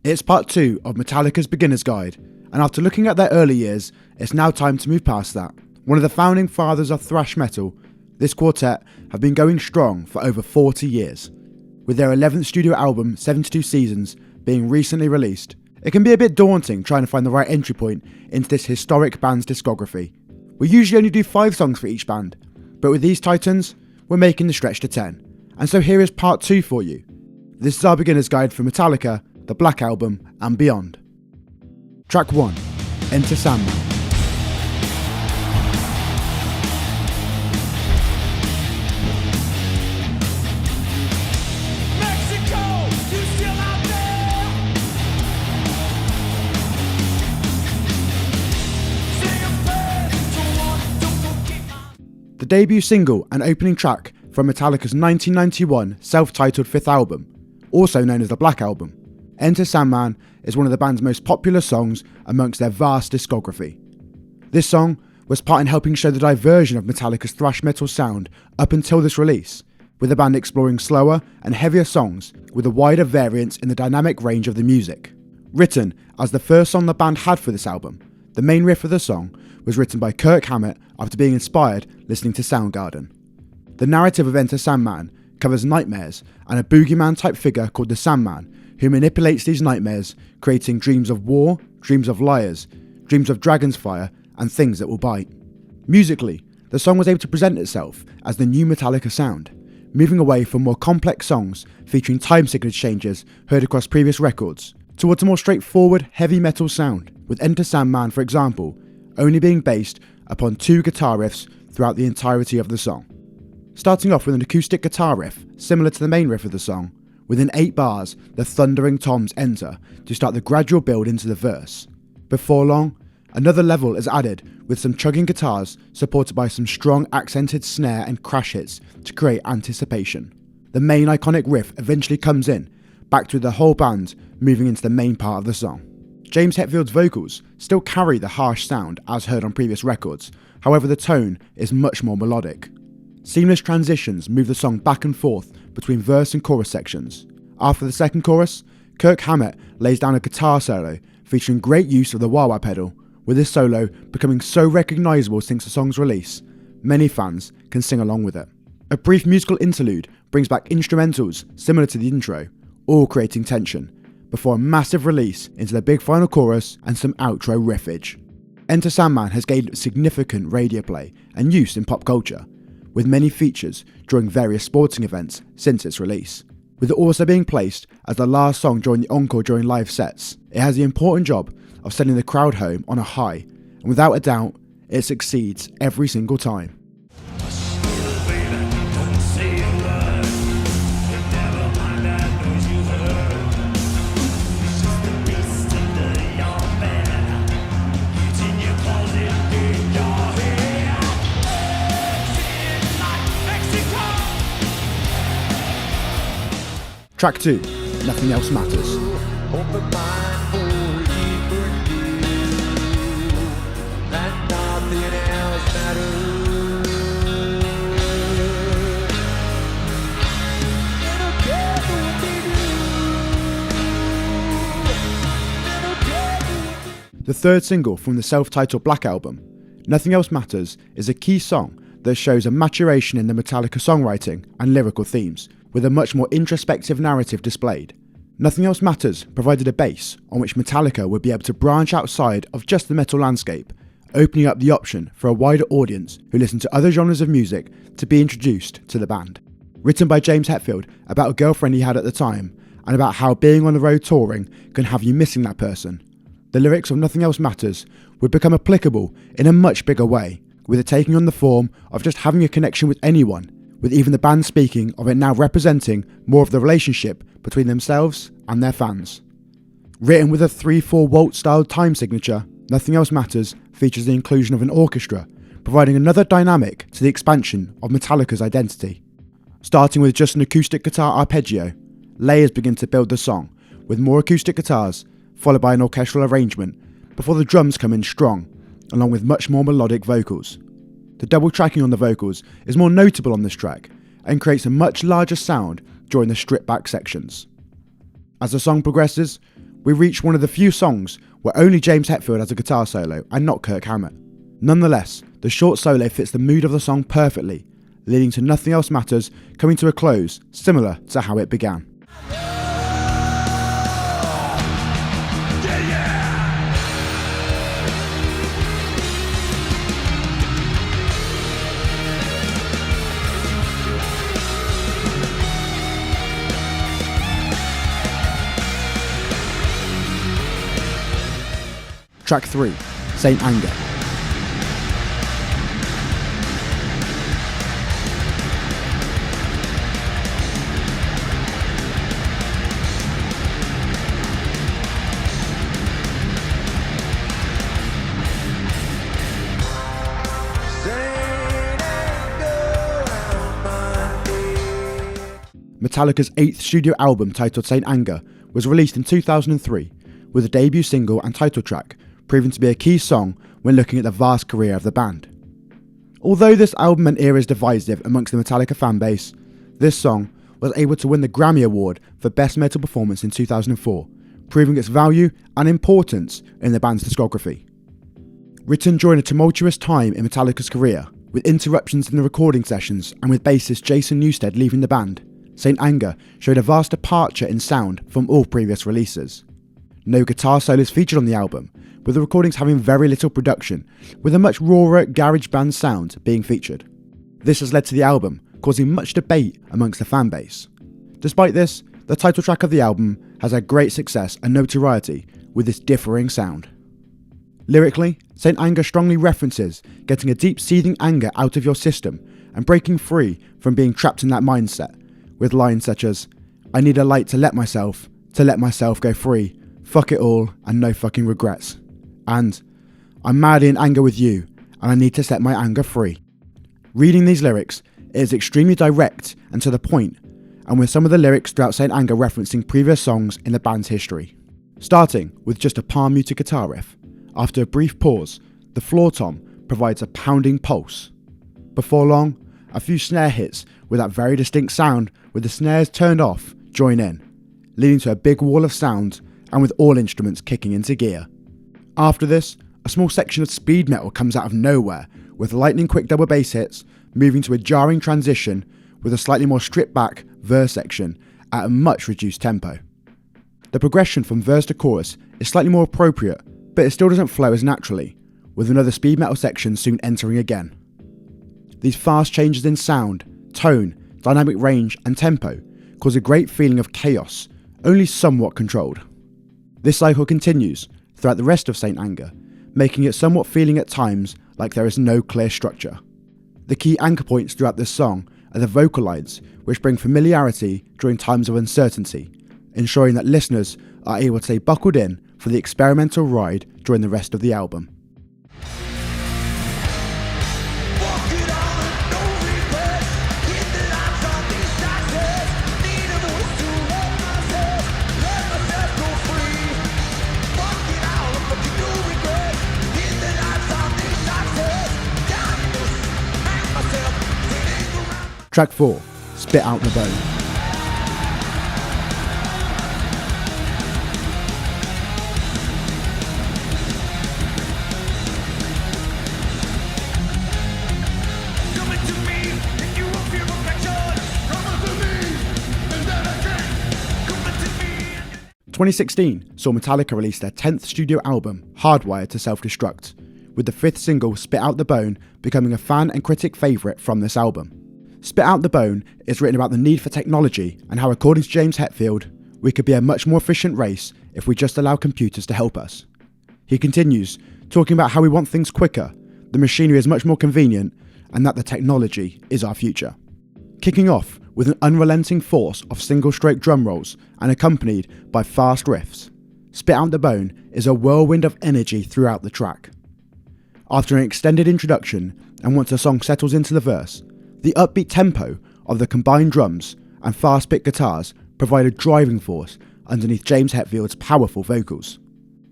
It's part 2 of Metallica's Beginner's Guide, and after looking at their early years, it's now time to move past that. One of the founding fathers of thrash metal, this quartet have been going strong for over 40 years. With their 11th studio album, 72 Seasons, being recently released, it can be a bit daunting trying to find the right entry point into this historic band's discography. We usually only do 5 songs for each band, but with these titans, we're making the stretch to 10. And so here is part 2 for you. This is our Beginner's Guide for Metallica, the Black Album, and beyond. Track 1, Enter Sandman. The debut single and opening track from Metallica's 1991 self-titled 5th album, also known as the Black Album, Enter Sandman is one of the band's most popular songs amongst their vast discography. This song was part in helping show the diversion of Metallica's thrash metal sound up until this release, with the band exploring slower and heavier songs with a wider variance in the dynamic range of the music. Written as the first song the band had for this album, the main riff of the song was written by Kirk Hammett after being inspired listening to Soundgarden. The narrative of Enter Sandman covers nightmares and a boogeyman type figure called the Sandman who manipulates these nightmares, creating dreams of war, dreams of liars, dreams of dragon's fire, and things that will bite. Musically, the song was able to present itself as the new Metallica sound, moving away from more complex songs featuring time signature changes heard across previous records, towards a more straightforward heavy metal sound, with Enter Sandman, for example, only being based upon 2 guitar riffs throughout the entirety of the song. Starting off with an acoustic guitar riff, similar to the main riff of the song, within 8 bars, the thundering toms enter to start the gradual build into the verse. Before long, another level is added with some chugging guitars supported by some strong accented snare and crash hits to create anticipation. The main iconic riff eventually comes in, backed with the whole band moving into the main part of the song. James Hetfield's vocals still carry the harsh sound as heard on previous records, however the tone is much more melodic. Seamless transitions move the song back and forth between verse and chorus sections. After the second chorus, Kirk Hammett lays down a guitar solo featuring great use of the wah-wah pedal, with this solo becoming so recognisable since the song's release, many fans can sing along with it. A brief musical interlude brings back instrumentals similar to the intro, all creating tension, before a massive release into the big final chorus and some outro riffage. Enter Sandman has gained significant radio play and use in pop culture, with many features during various sporting events since its release. With it also being placed as the last song during the encore during live sets, it has the important job of sending the crowd home on a high, and without a doubt, it succeeds every single time. Track 2, Nothing Else Matters. The third single from the self-titled Black Album, Nothing Else Matters, is a key song that shows a maturation in the Metallica songwriting and lyrical themes, with a much more introspective narrative displayed. Nothing Else Matters provided a base on which Metallica would be able to branch outside of just the metal landscape, opening up the option for a wider audience who listen to other genres of music to be introduced to the band. Written by James Hetfield about a girlfriend he had at the time, and about how being on the road touring can have you missing that person, the lyrics of Nothing Else Matters would become applicable in a much bigger way, with it taking on the form of just having a connection with anyone, with even the band speaking of it now representing more of the relationship between themselves and their fans. Written with a 3/4 waltz style time signature, Nothing Else Matters features the inclusion of an orchestra, providing another dynamic to the expansion of Metallica's identity. Starting with just an acoustic guitar arpeggio, layers begin to build the song, with more acoustic guitars, followed by an orchestral arrangement, before the drums come in strong, along with much more melodic vocals. The double tracking on the vocals is more notable on this track, and creates a much larger sound during the stripped back sections. As the song progresses, we reach one of the few songs where only James Hetfield has a guitar solo and not Kirk Hammett. Nonetheless, the short solo fits the mood of the song perfectly, leading to Nothing Else Matters coming to a close similar to how it began. Track 3, Saint Anger. Metallica's 8th studio album titled Saint Anger was released in 2003 with a debut single and title track proving to be a key song when looking at the vast career of the band. Although this album and era is divisive amongst the Metallica fanbase, this song was able to win the Grammy Award for Best Metal Performance in 2004, proving its value and importance in the band's discography. Written during a tumultuous time in Metallica's career, with interruptions in the recording sessions and with bassist Jason Newsted leaving the band, Saint Anger showed a vast departure in sound from all previous releases. No guitar solos featured on the album, with the recordings having very little production, with a much rawer garage band sound being featured. This has led to the album causing much debate amongst the fanbase. Despite this, the title track of the album has had great success and notoriety with its differing sound. Lyrically, Saint Anger strongly references getting a deep seething anger out of your system and breaking free from being trapped in that mindset, with lines such as, "I need a light to let myself go free, fuck it all and no fucking regrets," and "I'm madly in anger with you and I need to set my anger free." Reading these lyrics, it is extremely direct and to the point, and with some of the lyrics throughout Saint Anger referencing previous songs in the band's history. Starting with just a palm muted guitar riff, after a brief pause, the floor tom provides a pounding pulse. Before long, a few snare hits with that very distinct sound with the snares turned off join in, leading to a big wall of sound and with all instruments kicking into gear. After this, a small section of speed metal comes out of nowhere with lightning quick double bass hits moving to a jarring transition with a slightly more stripped back verse section at a much reduced tempo. The progression from verse to chorus is slightly more appropriate, but it still doesn't flow as naturally, with another speed metal section soon entering again. These fast changes in sound, tone, dynamic range and tempo cause a great feeling of chaos, only somewhat controlled. This cycle continues throughout the rest of Saint Anger, making it somewhat feeling at times like there is no clear structure. The key anchor points throughout this song are the vocal lines, which bring familiarity during times of uncertainty, ensuring that listeners are able to stay buckled in for the experimental ride during the rest of the album. Track 4, Spit Out the Bone. Coming to me, if you will feel perfection. Coming to me, and then again. Coming to me. 2016 saw Metallica release their 10th studio album, Hardwired to Self-Destruct, with the 5th single, Spit Out the Bone, becoming a fan and critic favourite from this album. Spit Out the Bone is written about the need for technology and how, according to James Hetfield, we could be a much more efficient race if we just allow computers to help us. He continues, talking about how we want things quicker, the machinery is much more convenient, and that the technology is our future. Kicking off with an unrelenting force of single-stroke drum rolls and accompanied by fast riffs, Spit Out the Bone is a whirlwind of energy throughout the track. After an extended introduction, and once the song settles into the verse, the upbeat tempo of the combined drums and fast-picked guitars provide a driving force underneath James Hetfield's powerful vocals.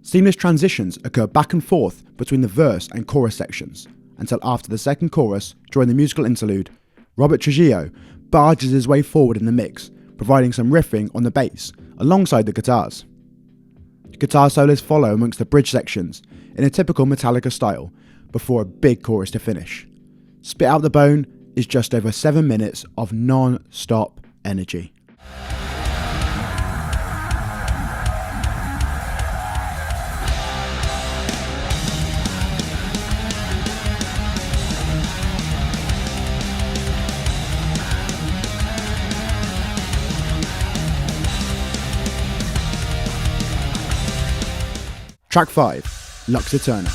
Seamless transitions occur back and forth between the verse and chorus sections, until after the second chorus, during the musical interlude, Robert Trujillo barges his way forward in the mix, providing some riffing on the bass alongside the guitars. Guitar solos follow amongst the bridge sections in a typical Metallica style before a big chorus to finish. Spit Out the Bone is just over 7 minutes of non-stop energy. Track 5, Lux Eterna.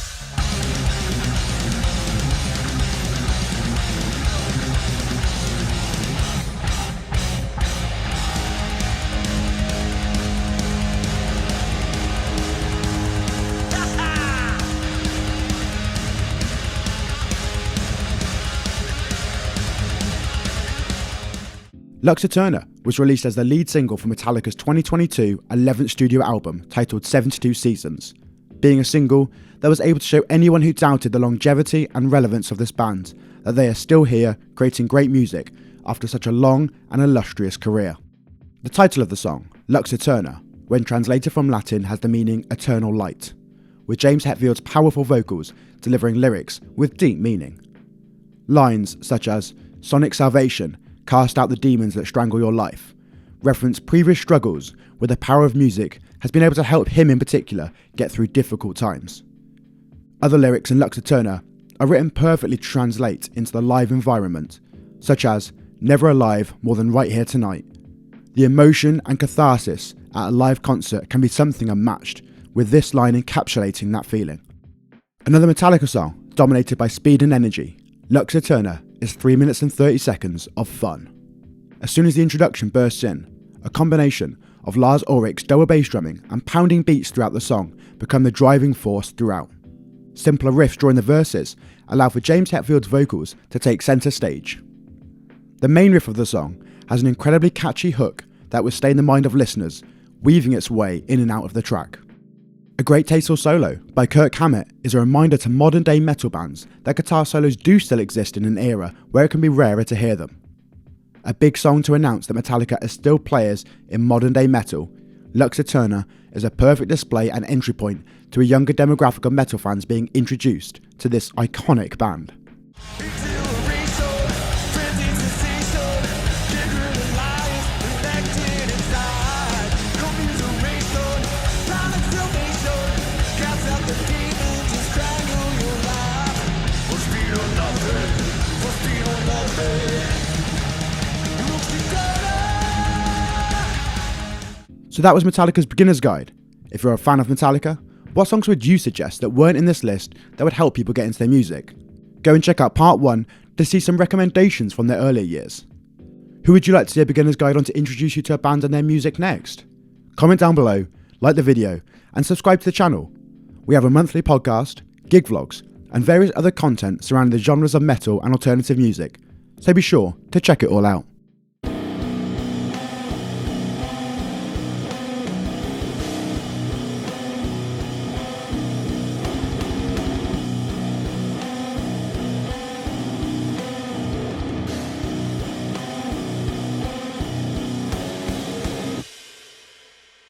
Lux Eterna was released as the lead single from Metallica's 2022 11th studio album titled 72 Seasons. Being a single that was able to show anyone who doubted the longevity and relevance of this band that they are still here creating great music after such a long and illustrious career. The title of the song, Lux Eterna, when translated from Latin has the meaning eternal light, with James Hetfield's powerful vocals delivering lyrics with deep meaning. Lines such as Sonic Salvation, cast out the demons that strangle your life, reference previous struggles with the power of music has been able to help him in particular get through difficult times. Other lyrics in Lux Eterna are written perfectly to translate into the live environment, such as never alive more than right here tonight. The emotion and catharsis at a live concert can be something unmatched, with this line encapsulating that feeling. Another Metallica song dominated by speed and energy, Lux Eterna is 3 minutes and 30 seconds of fun. As soon as the introduction bursts in, a combination of Lars Ulrich's double bass drumming and pounding beats throughout the song become the driving force throughout. Simpler riffs during the verses allow for James Hetfield's vocals to take centre stage. The main riff of the song has an incredibly catchy hook that will stay in the mind of listeners, weaving its way in and out of the track. A great tasteful solo by Kirk Hammett is a reminder to modern day metal bands that guitar solos do still exist in an era where it can be rarer to hear them. A big song to announce that Metallica are still players in modern day metal, Lux Eterna is a perfect display and entry point to a younger demographic of metal fans being introduced to this iconic band. So that was Metallica's Beginner's Guide. If you're a fan of Metallica, what songs would you suggest that weren't in this list that would help people get into their music? Go and check out part 1 to see some recommendations from their earlier years. Who would you like to see a beginner's guide on to introduce you to a band and their music next? Comment down below, like the video, and subscribe to the channel. We have a monthly podcast, gig vlogs, and various other content surrounding the genres of metal and alternative music, so be sure to check it all out.